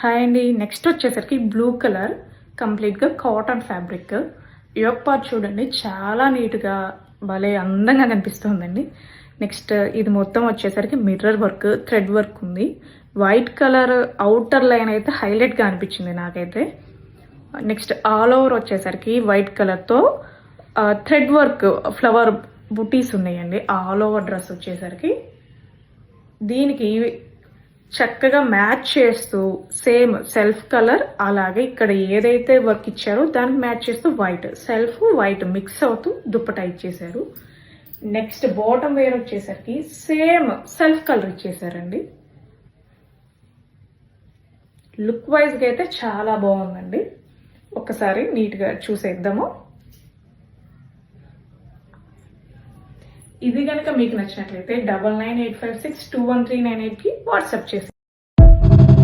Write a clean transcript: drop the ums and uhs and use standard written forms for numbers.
Hi అండి. Next వచ్చేసరికి blue colour కంప్లీట్గా కాటన్ ఫ్యాబ్రిక్. యోక్ పార్ట్ చూడండి, చాలా నీట్గా భలే అందంగా కనిపిస్తుందండి. నెక్స్ట్ ఇది మొత్తం వచ్చేసరికి మిర్రర్ వర్క్, థ్రెడ్ వర్క్ ఉంది. వైట్ కలర్ అవుటర్ లైన్ అయితే హైలైట్గా అనిపించింది నాకైతే. నెక్స్ట్ ఆల్ ఓవర్ వచ్చేసరికి వైట్ కలర్తో థ్రెడ్ వర్క్ ఫ్లవర్ బుటీస్ ఉన్నాయండి. ఆల్ ఓవర్ డ్రెస్ వచ్చేసరికి దీనికి చక్కగా మ్యాచ్ చేస్తూ సేమ్ సెల్ఫ్ కలర్, అలాగే ఇక్కడ ఏదైతే వర్క్ ఇచ్చారో దానికి మ్యాచ్ చేస్తూ వైట్, సెల్ఫ్ వైట్ మిక్స్ అవుతూ దుప్పటా ఇచ్చేసారు. నెక్స్ట్ బాటమ్ వేర్ వచ్చేసరికి సేమ్ సెల్ఫ్ కలర్ ఇచ్చేసారండి. లుక్ వైజ్గా అయితే చాలా బాగుందండి. ఒక్కసారి నీట్గా చూసేద్దాము. ఇది కనుక మీకు నచ్చినట్లయితే 9985621398కి వాట్సాప్ చేసి